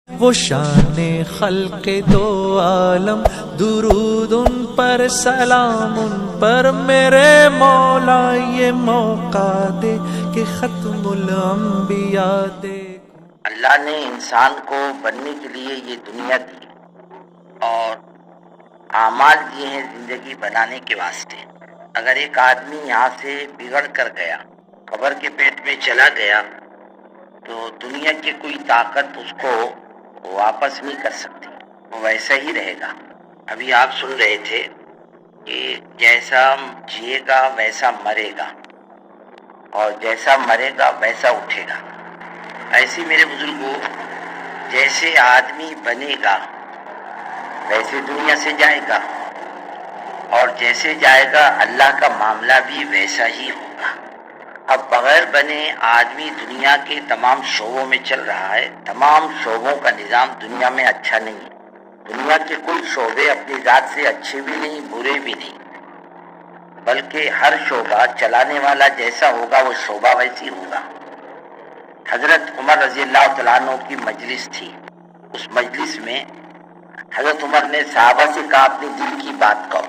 وہ شان خلق دو عالم، درود ان پر سلام ان پر، میرے مولا یہ موقع دے کہ ختم الانبیاء دے۔ اللہ نے انسان کو بننے کے لیے یہ دنیا دی اور اعمال دیے ہیں زندگی بنانے کے واسطے۔ اگر ایک آدمی یہاں سے بگڑ کر گیا، قبر کے پیٹ میں چلا گیا، تو دنیا کی کوئی طاقت اس کو واپس نہیں کر سکتی، وہ ویسا ہی رہے گا۔ ابھی آپ سن رہے تھے کہ جیسا جیے گا ویسا مرے گا، اور جیسا مرے گا ویسا اٹھے گا۔ ایسے میرے بزرگوں، جیسے آدمی بنے گا ویسے دنیا سے جائے گا، اور جیسے جائے گا اللہ کا معاملہ بھی ویسا ہی ہوگا۔ اب بغیر بنے آدمی دنیا کے تمام شعبوں میں چل رہا ہے۔ تمام شعبوں کا نظام دنیا میں اچھا نہیں ہے۔ دنیا کے کوئی شعبے اپنی ذات سے اچھے بھی نہیں، برے بھی نہیں، بلکہ ہر شعبہ چلانے والا جیسا ہوگا وہ شعبہ ویسی ہوگا۔ حضرت عمر رضی اللہ تعالیٰ عنہ کی مجلس تھی۔ اس مجلس میں حضرت عمر نے صحابہ سے کہا، اپنے دل کی بات کہو،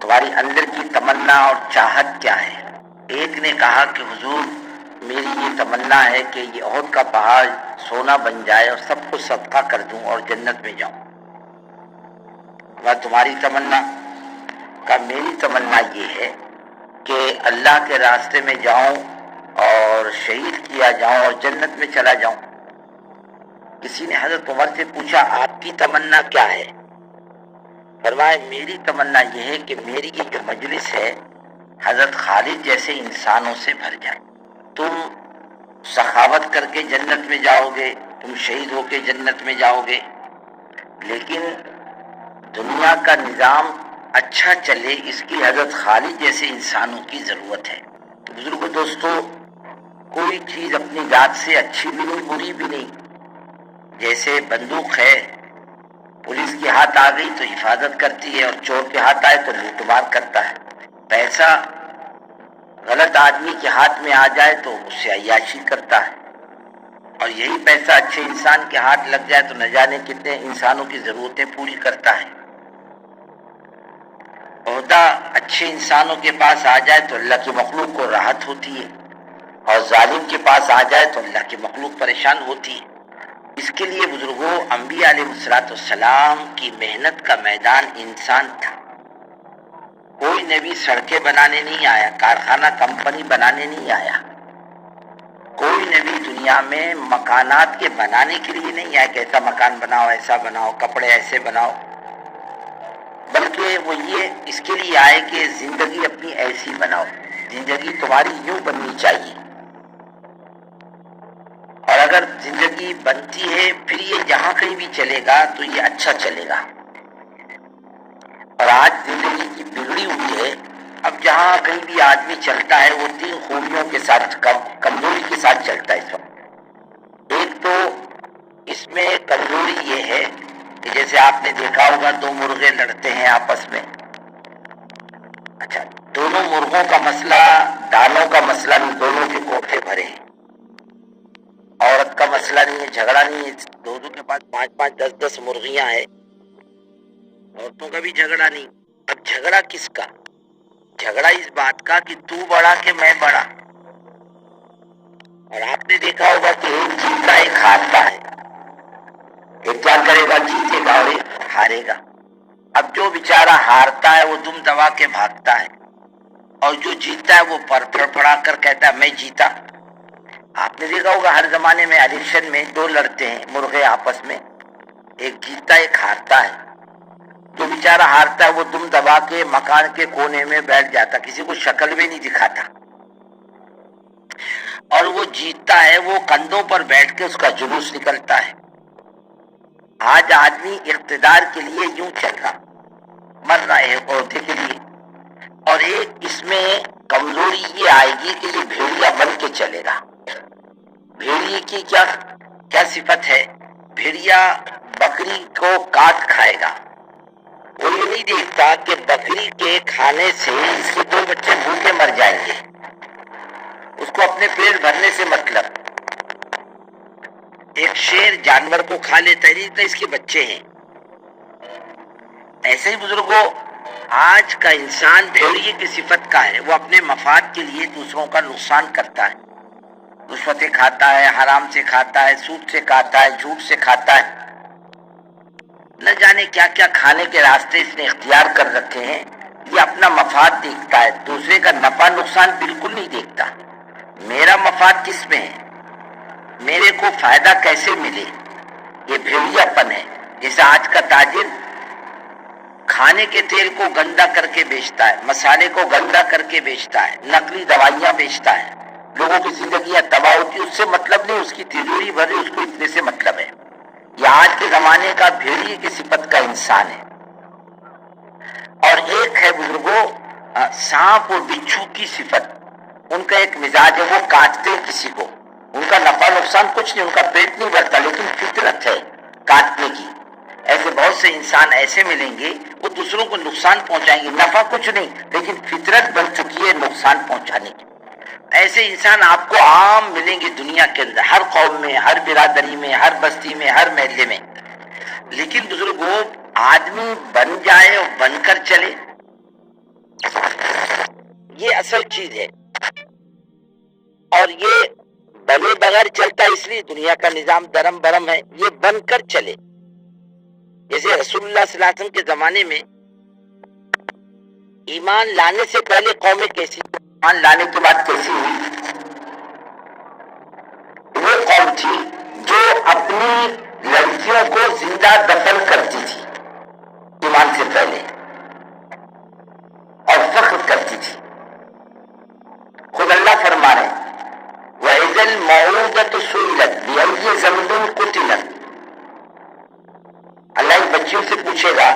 تمہاری اندر کی تمنا اور چاہت کیا ہے؟ ایک نے کہا کہ حضور، میری یہ تمنا ہے کہ یہ احد کا پہاڑ سونا بن جائے اور سب کو صدقہ کر دوں اور جنت میں جاؤں۔ تمہاری تمنا؟ کہا میری تمنا یہ ہے کہ اللہ کے راستے میں جاؤں اور شہید کیا جاؤں اور جنت میں چلا جاؤں۔ کسی نے حضرت عمر سے پوچھا، آپ کی تمنا کیا ہے؟ فرمایا، میری تمنا یہ ہے کہ میری یہ جو مجلس ہے حضرت خالد جیسے انسانوں سے بھر جائے۔ تم سخاوت کر کے جنت میں جاؤ گے، تم شہید ہو کے جنت میں جاؤ گے، لیکن دنیا کا نظام اچھا چلے اس کی حضرت خالد جیسے انسانوں کی ضرورت ہے۔ تو بزرگوں، دوستو، کوئی چیز اپنی ذات سے اچھی بھی نہیں، بری بھی نہیں۔ جیسے بندوق ہے، پولیس کے ہاتھ آ گئی تو حفاظت کرتی ہے، اور چور کے ہاتھ آئے تو لوٹ مار کرتا ہے۔ پیسہ غلط آدمی کے ہاتھ میں آ جائے تو اس سے عیاشی کرتا ہے، اور یہی پیسہ اچھے انسان کے ہاتھ لگ جائے تو نہ جانے کتنے انسانوں کی ضرورتیں پوری کرتا ہے۔ عہدہ اچھے انسانوں کے پاس آ جائے تو اللہ کی مخلوق کو راحت ہوتی ہے، اور ظالم کے پاس آ جائے تو اللہ کی مخلوق پریشان ہوتی ہے۔ اس کے لیے بزرگوں، انبیاء علیہ السلام کی محنت کا میدان انسان تھا۔ کوئی نبی سڑکیں بنانے نہیں آیا، کارخانہ کمپنی بنانے نہیں آیا، کوئی نبی دنیا میں مکانات کے بنانے کے لیے نہیں آیا کہ ایسا مکان بناؤ، ایسا بناؤ، کپڑے ایسے بناؤ، بلکہ وہ یہ اس کے لیے آئے کہ زندگی اپنی ایسی بناؤ، زندگی تمہاری یوں بننی چاہیے، اور اگر زندگی بنتی ہے پھر یہ جہاں کہیں بھی چلے گا تو یہ اچھا چلے گا۔ اور آج زندگی کی بگڑی ہوئی ہے۔ اب جہاں کہیں بھی آدمی چلتا ہے وہ تین خوبیوں کے ساتھ، کمزوری کے ساتھ چلتا ہے اس وقت۔ ایک تو اس میں کمزوری یہ ہے کہ جیسے آپ نے دیکھا ہوگا، دو مرغے لڑتے ہیں آپس میں۔ اچھا، دونوں مرغوں کا مسئلہ دانوں کا مسئلہ نہیں، دونوں کے کوٹھے بھرے ہیں۔ عورت کا مسئلہ نہیں ہے، جھگڑا نہیں ہے، دونوں کے پاس 5-5 10-10 مرغیاں ہیں، عورتوں کا بھی جھگڑا نہیں۔ اب جھگڑا کس کا؟ جھگڑا اس بات کا کہ تو بڑا کہ میں بڑا۔ اور آپ نے دیکھا ہوگا کہ ایک جیتا ایک ہارتا ہے، ایک کیا کرے گا، جیتے گا اور ایک ہارے گا۔ اب جو بیچارہ ہارتا ہے وہ دم دبا کے بھاگتا ہے، اور جو جیتا ہے وہ پر پڑا کر کہتا ہے میں جیتا۔ آپ نے دیکھا ہوگا ہر زمانے میں الیکشن میں دو لڑتے ہیں مرغے آپس میں، ایک جیتا ایک ہارتا ہے۔ جو بیچارہ ہارتا ہے وہ دم دبا کے مکان کے کونے میں بیٹھ جاتا، کسی کو شکل بھی نہیں دکھاتا، اور وہ جیتتا ہے وہ کندھوں پر بیٹھ کے اس کا جلوس نکلتا ہے۔ آج آدمی اقتدار کے لیے یوں چل رہا، مر رہا ہے عہدے کے لیے، اور ایک اس میں کمزوری یہ آئے گی کہ یہ بھیڑیا بن کے چلے گا۔ بھیڑیے کی کیا صفت ہے؟ بھیڑیا بکری کو کاٹ کھائے گا، وہ یہ نہیں دیکھتا کہ بکری کے کھانے سے اس کے 2 بچے بھوکے مر جائیں گے، اس کو اپنے پیٹ بھرنے سے مطلب۔ ایک شیر جانور کو کھا لیتا ہے نہیں تو اس کے بچے ہیں. ایسے ہی بزرگوں آج کا انسان بھیڑیے کی صفت کا ہے. وہ اپنے مفاد کے لیے دوسروں کا نقصان کرتا ہے, رشوتیں کھاتا ہے, حرام سے کھاتا ہے, سود سے کھاتا ہے, جھوٹ سے کھاتا ہے, نہ جانے کیا کیا کھانے کے راستے اس نے اختیار کر رکھے ہیں. یہ اپنا مفاد دیکھتا ہے, دوسرے کا نفع نقصان بالکل نہیں دیکھتا. میرا مفاد کس میں ہے, میرے کو فائدہ کیسے ملے, یہ بھیڑیا پن ہے. جیسے آج کا تاجر کھانے کے تیل کو گندا کر کے بیچتا ہے, مسالے کو گندا کر کے بیچتا ہے, نقلی دوائیاں بیچتا ہے, لوگوں کی زندگیاں تباہ ہوتی, اس سے مطلب نہیں, اس کی تجوری بھرے, اس کو اتنے سے مطلب ہے. یہ آج کے زمانے کا بھیڑیے کی صفت کا انسان ہے. اور ایک ہے بزرگوں سانپ اور بچھو کی صفت. ان کا ایک مزاج ہے, وہ کاٹتے کسی کو, ان کا نفع نقصان کچھ نہیں, ان کا پیٹ نہیں بھرتا, لیکن فطرت ہے کاٹنے کی. ایسے بہت سے انسان ایسے ملیں گے وہ دوسروں کو نقصان پہنچائیں گے, نفع کچھ نہیں, لیکن فطرت بن چکی ہے نقصان پہنچانے کی. ایسے انسان آپ کو عام ملیں گے دنیا کے اندر, ہر قوم میں, ہر برادری میں, ہر بستی میں, ہر محلے میں. لیکن بزرگوں آدمی بن جائے اور بن کر چلے, یہ اصل چیز ہے. اور یہ بنے بغیر چلتا اس لیے دنیا کا نظام درم برم ہے. یہ بن کر چلے. جیسے رسول اللہ صلی اللہ علیہ وسلم کے زمانے میں ایمان لانے سے پہلے قومیں کیسی, ایمان لانے کے بعد کیسی ہوئی. وہ قوم تھی جو اپنی لڑکیوں کو زندہ دفن کرتی تھی ایمان سے پہلے, اور فخر کرتی تھی. خود اللہ فرما رہے وَإِذَا الْمَوْءُودَةُ سُئِلَتْ بِأَيِّ ذَنبٍ قُتِلَتْ. اللہ ان بچیوں سے پوچھے گا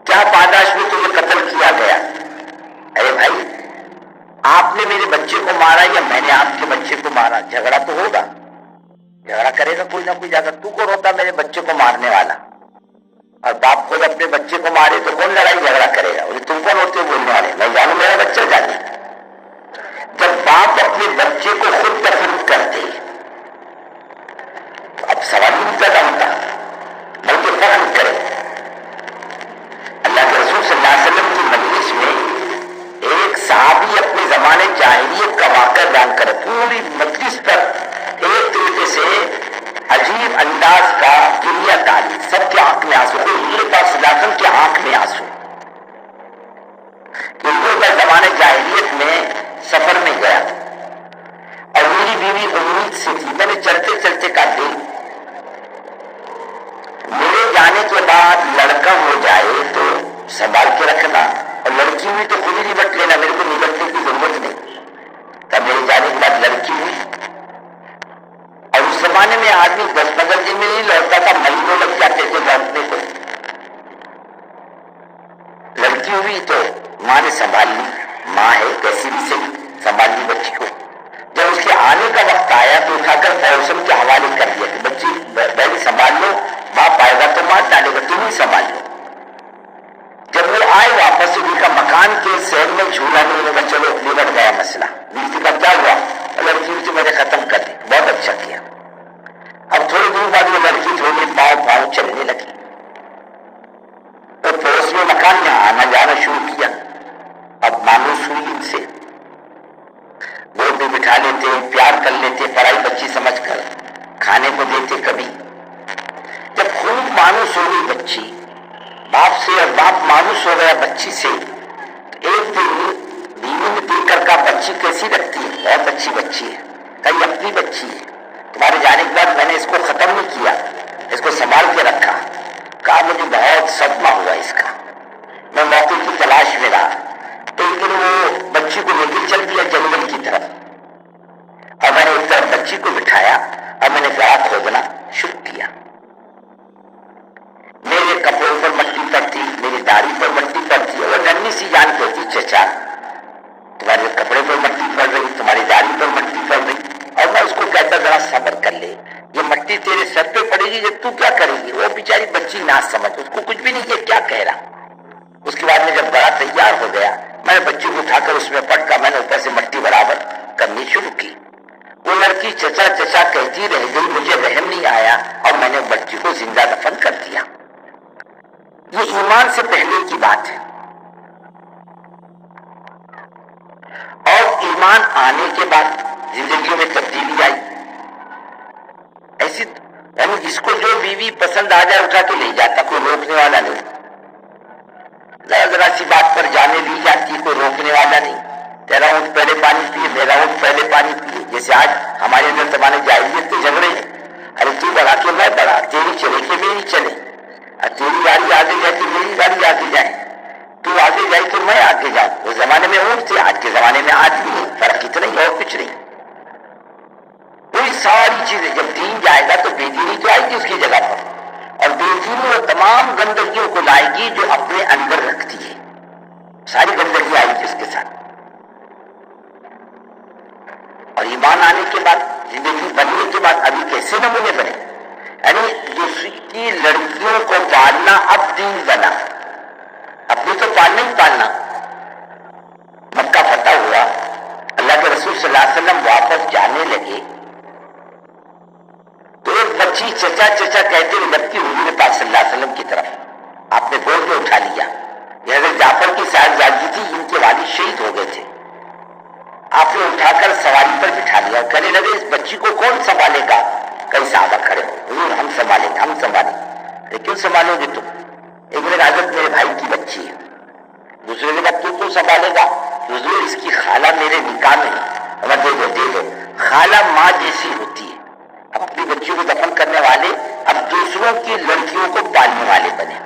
کیا پاداش میں تمہیں قتل کیا گیا. ارے بھائی آپ نے میرے بچے کو مارا یا میں نے آپ کے بچے کو مارا, جھگڑا تو ہوگا, جھگڑا کرے گا کوئی نہ کوئی. جاگر تو کو روتا میرے بچے کو مارنے والا, اور باپ خود اپنے بچے کو مارے تو کون لڑائی جھگڑا کرے گا. تم کون ہوتے ہو بولنے والے, میں جانوں میرا بچہ جانے. جب باپ اپنے بچے کو خود دفن کرتے تو اب سوال نہیں پیدا ہوتا, بلکہ فخر کرے. اللہ کے رسول صلی اللہ علیہ وسلم کی مجلس میں ایک صحابی اپنے زمانے جاہلیت کا واقعہ بیان کرے, پوری مجلس پر ایک طریقے سے عجیب انداز کا گریہ تاری, سب کی آنکھ میں آنسو, کوئی پاک صلی اللہ علیہ وسلم کی آنکھ میں آنسو. کیونکہ میں زمانے جاہلیت میں سفر میں گیا اور میری بیوی امید سے تھی. میں نے چلتے چلتے کہا دل میرے جانے کے بعد لڑکا ہو جائے تو سنبھال کے رکھنا, اور لڑکی ہوئی تو خود ہی نمٹ لینا, میرے کو نمٹنے کی ضرورت نہیں. تب میرے جانے کے بعد لڑکی ہوئی, اور اس زمانے میں آدمی 10-15 دن میں نہیں لڑتا تھا, مہینوں لگ جاتے تھے لڑنے کو. لڑکی ہوئی تو ماں نے سنبھال لی, ماں ہے کیسی بھی صحیح, سنبھال لی بچی کو. جب اس کے آنے کا وقت آیا تو اٹھا کر فوسم کے حوالے کر دیا کہ بچی پہلے سنبھال لو, باپ آئے گا تو مار ڈالے گا, تم ہی سنبھال لو. جب وہ آئے واپس ان کا مکان کے شہر میں جھولا نہیں لگا, چلو نمٹ گیا مسئلہ. بیوی کا کیا ہوا, لڑکی سے میں نے ختم کر دی, بہت اچھا کیا. اب تھوڑے دن بعد وہ لڑکی تھوڑی پاؤں چلنے لگی, تو پڑوس میں مکان میں آنا جانا شروع کیا. اب مانوس ہوئی ان سے, گود میں بٹھا لیتے, پیار کر لیتے, پڑھائی بچی سمجھ کر کھانے کو دیتے. کبھی جب خوب مانوس ہو گئی بچی باپ سے, اور باپ مانوس ہو گیا بچی سے, تو ایک دن بیوی نے دیکھ کر کہا بچی کیسی لگتی ہے, بہت اچھی بچی ہے. کہیں اپنی بچی ہے, تمہارے جانے کے بعد میں نے اس کو ختم نہیں کیا, اس کو سنبھال کے رکھا. کہا مجھے بہت صدمہ ہوا اس کا, میں موقع کی تلاش میں رہا. ایک دن وہ بچی کو لے کے چل دیا جنگل کی طرف, اور میں نے ایک طرف بچی کو بٹھایا اور میں نے گڑھا کھودنا شروع کیا. میرے کپڑوں پر مٹی پڑتی, میری داڑھی پر مٹی پڑتی, اور ننھی سی جان کہتی چچا تمہارے کپڑے پر مٹی پڑ رہی, تمہاری داڑھی پر مٹی پڑ رہی. اور میں اس کو کہتا ذرا صبر کر لے, یہ مٹی تیرے سر پہ پڑے گی, جب تو کیا کرے گی. وہ بیچاری بچی نہ سمجھ, اس کو کچھ بھی نہیں کیا, کیا کہہ رہا. اس کے بعد میں جب بڑا تیار ہو گیا, میں نے بچی کو اٹھا کر اس میں پٹکا, میں نے اوپر سے مٹی برابر کرنی شروع کی. وہ لڑکی چچا چچا کہتی رہ گئی، مجھے رحم نہیں آیا اور میں نے بچی کو زندہ دفن کر دیا۔ یہ ایمان سے پہلے کی بات ہے۔ اور ایمان آنے کے بعد زندگیوں میں تبدیلی آئی۔ ایسی یعنی جس کو جو بیوی پسند آ جائے اٹھا کے لے جاتا، کوئی روکنے والا نہیں۔ ذرا سی بات پر جانے لی جاتی، کوئی روکنے والا نہیں۔ تیرا اونٹ پہلے پانی پیے، میرا اونٹ پہلے پانی پیے۔ جیسے آج ہمارے اندر زمانے جاہلیت کے جھگڑے ہیں، ارے تو بڑھا کے میں بڑھا، تیری چلے کہ میری چلے، تیری گاڑی آگے جائے تو میری گاڑی آگے جائے، تو آگے جائے تو میں آگے جاؤں۔ اس زمانے میں اونٹ تھے، آج کے زمانے میں آدمی ہے، فرق اتنا ہی اور کچھ نہیں۔ وہی ساری چیزیں، جب دین جائے گا تو بے دینی تو آئے گی اس کی جگہ پر، اور بے دینی وہ تمام گندگیوں کو لائے گی جو اپنے اندر رکھتی ہے، ساری گندگی آئے گی اس کے ساتھ۔ اور ایمان آنے کے بعد، زندگی بننے کے بعد ابھی کیسے نمونے بنے؟ یعنی دوسری کی لڑکیوں کو پالنا اب دین بنا، اپنی تو پالنا ہی پالنا۔ مکہ فتح ہوا، اللہ کے رسول صلی اللہ علیہ وسلم واپس جانے لگے تو ایک بچی چچا چچا کہتے ہوئے لڑکی حضور پاک صلی اللہ علیہ وسلم کی طرف، آپ نے گود میں اٹھا لیا۔ یہ حضرت جعفر کی صاحبزادی تھی، ان کے والد شہید ہو گئے تھے۔ آپ نے اٹھا کر سواری پر بٹھا لیا اور کہنے لگے اس بچی کو کون سنبھالے گا؟ کئی صحابہ کھڑے ہو، حضور ہم سنبھالیں گے، ہم سنبھالیں گے۔ لیکن سنبھالو گے تم؟ ایک نے کہا حضرت میرے بھائی کی بچی ہے، دوسرے نے کہا تو کیوں سنبھالے گا؟ حضور اس کی خالہ میرے نکاح میں ہے۔ دے دو دے دو۔ خالہ ماں جیسی ہوتی ہے۔ اپنی بچیوں کو دفن کرنے والے اب دوسروں کی لڑکیوں کو پالنے والے بنے،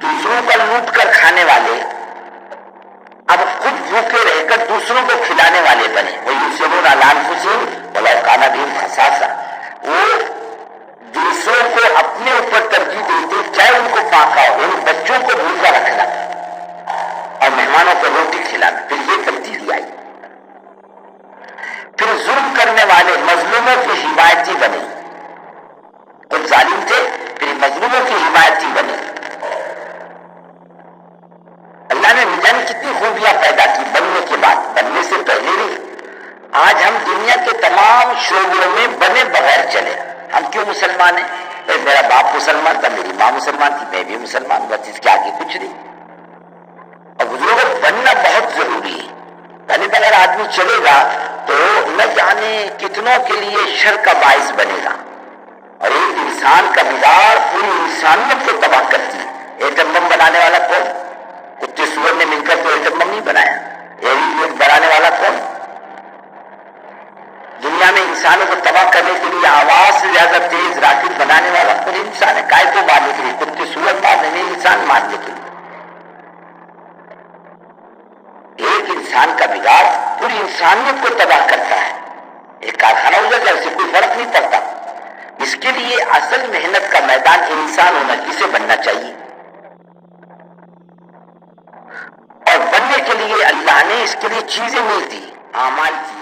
دوسروں کا لوٹ کر کھانے والے اب خود بھوکے رہ کر دوسروں کو کھلانے والے بنے۔ وَيُؤْثِرُونَ عَلَىٰ أَنفُسِهِمْ وَلَوْ كَانَ بِهِمْ خَصَاصَةٌ، وہ دوسروں کو اپنے اوپر ترجیح دیتے چاہے ان کو پاکا ہو، ان بچوں کو بھوکا رکھنا اور مہمانوں کو روٹی کھلانا۔ پھر یہ تبدیلی آئی۔ پھر ظلم کرنے والے مظلوموں کی حمایتی بنے، اور ظالم تھے پھر مظلوموں کی حمایتی بنے۔ اللہ نے جانے کتنی خوبیاں پیدا کی بننے کے بعد، بننے سے پہلے نہیں۔ آج ہم دنیا کے تمام شعبوں میں بنے بغیر چلے۔ ہم کیوں مسلمان ہیں؟ میرا باپ مسلمان تھا، میری ماں مسلمان تھی، میں بھی مسلمان، بس اس کے آگے کچھ نہیں۔ اور بزرگوں بننا بہت ضروری ہے۔ بنے بغیر آدمی چلے گا تو نہ جانے کتنوں کے لیے شر کا باعث بنے گا، اور ایک انسان کا بگاڑ پوری انسانیت کو تباہ کرتی ہے۔ ایٹم بم بنانے والا کون؟ کتے سور نے مل کر تو ایٹم بم نہیں بنایا۔ ایٹم بنانے والا کون؟ دنیا میں انسانوں کو تباہ کرنے کے لیے آواز سے زیادہ تیز راکٹ بنانے والا خود انسان ہے۔ کائے کو مارنے کے لیے؟ کتے سور مارنے نہیں، انسان مارنے کے لیے۔ ایک انسان کا بگاڑ پوری انسانیت کو تباہ کرتا ہے۔ ایک کارخانہ ہو جائے اس سے کوئی فرق نہیں پڑتا۔ اس کے لیے اصل محنت کا میدان انسان ہونا، کسے بننا چاہیے؟ اور بننے کے لیے اللہ نے اس کے لیے چیزیں مل دی، اعمال دی۔